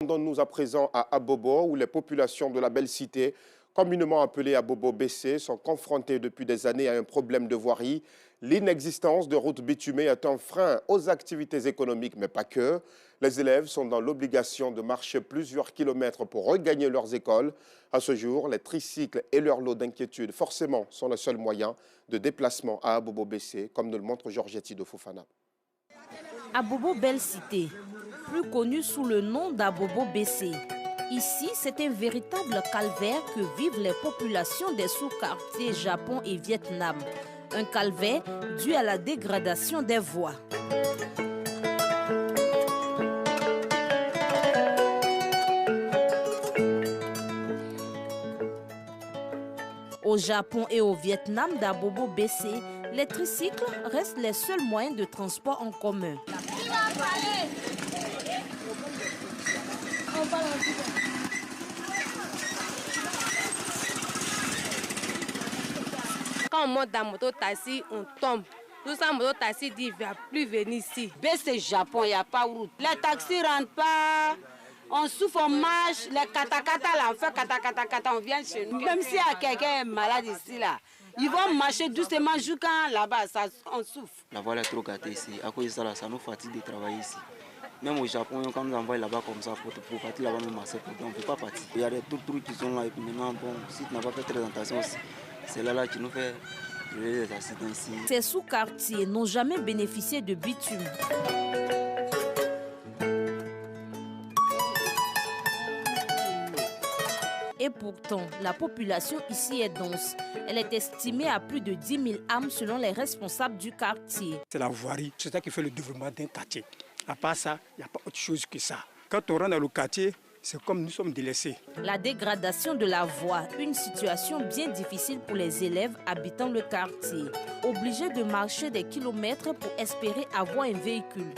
Rendons-nous à présent à Abobo, où les populations de la belle cité, communément appelée Abobo-BC, sont confrontées depuis des années à un problème de voirie. L'inexistence de routes bitumées est un frein aux activités économiques, mais pas que. Les élèves sont dans l'obligation de marcher plusieurs kilomètres pour regagner leurs écoles. À ce jour, les tricycles et leur lot d'inquiétude, forcément, sont le seul moyen de déplacement à Abobo-BC, comme nous le montre Georgetti de Fofana. Abobo-Belle Cité, plus connu sous le nom d'Abobo-BC. Ici, c'est un véritable calvaire que vivent les populations des sous-quartiers Japon et Vietnam. Un calvaire dû à la dégradation des voies. Au Japon et au Vietnam d'Abobo-BC, les tricycles restent les seuls moyens de transport en commun. Quand on monte dans moto-taxi, on tombe. Tout ça, moto-taxi dit, il ne va plus venir ici. BC Japon, il n'y a pas de route. Les taxis ne rentrent pas. On souffre, on marche. Les katakata, là, on fait katakata, on vient chez nous. Même s'il y a quelqu'un malade ici, là, ils vont marcher doucement jusqu'à là-bas, on souffre. La voie est trop gâtée ici. À cause de ça, là, ça nous fatigue de travailler ici. Même au Japon, quand nous envoie là-bas comme ça, pour partir là-bas, même assez, on ne peut pas partir. Il y a des trucs qui sont là, et puis maintenant, bon, si tu n'as pas fait présentation aussi, c'est là qui nous fait les accidents ici. Ces sous-quartiers n'ont jamais bénéficié de bitume. Et pourtant, la population ici est dense. Elle est estimée à plus de 10 000 âmes selon les responsables du quartier. C'est la voirie, c'est ça qui fait le développement d'un quartier. À part ça, il n'y a pas autre chose que ça. Quand on rentre dans le quartier, c'est comme nous sommes délaissés. La dégradation de la voie, une situation bien difficile pour les élèves habitant le quartier, obligés de marcher des kilomètres pour espérer avoir un véhicule.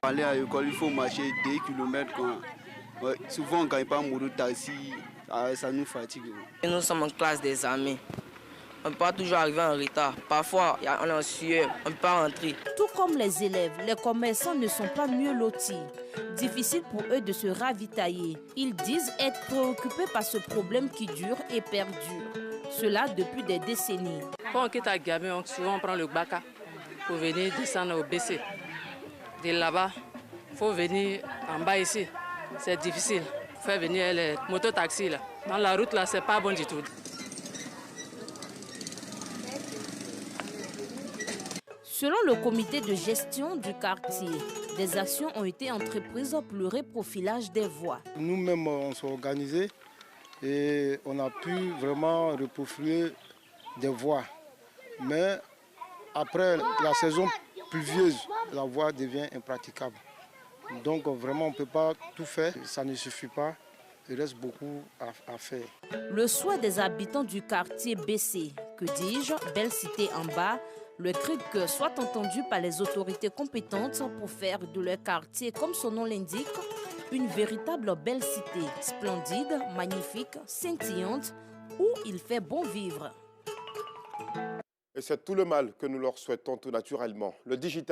Pour aller à l'école, il faut marcher 2 km. Ouais, souvent, on ne gagne pas un moto taxi, ça nous fatigue. Et nous sommes en classe des amis. On ne peut pas toujours arriver en retard. Parfois, on est en sueur, on ne peut pas rentrer. Tout comme les élèves, les commerçants ne sont pas mieux lotis. Difficile pour eux de se ravitailler. Ils disent être préoccupés par ce problème qui dure et perdure. Cela depuis des décennies. Quand on quitte à Gabé, souvent on prend le Baka pour venir descendre au BC. De là-bas, il faut venir en bas ici. C'est difficile. Il faut faire venir les mototaxis là. Dans la route là, c'est pas bon du tout. Selon le comité de gestion du quartier, des actions ont été entreprises pour le reprofilage des voies. Nous-mêmes, on s'est organisés et on a pu vraiment reprofiler des voies. Mais après la saison pluvieuse, la voie devient impraticable. Donc vraiment, on ne peut pas tout faire, ça ne suffit pas. Il reste beaucoup à faire. Le souhait des habitants du quartier BC, que dis-je, Belle Cité en bas, le cri de cœur soit entendu par les autorités compétentes pour faire de leur quartier, comme son nom l'indique, une véritable belle cité, splendide, magnifique, scintillante, où il fait bon vivre. Et c'est tout le mal que nous leur souhaitons tout naturellement. Le digital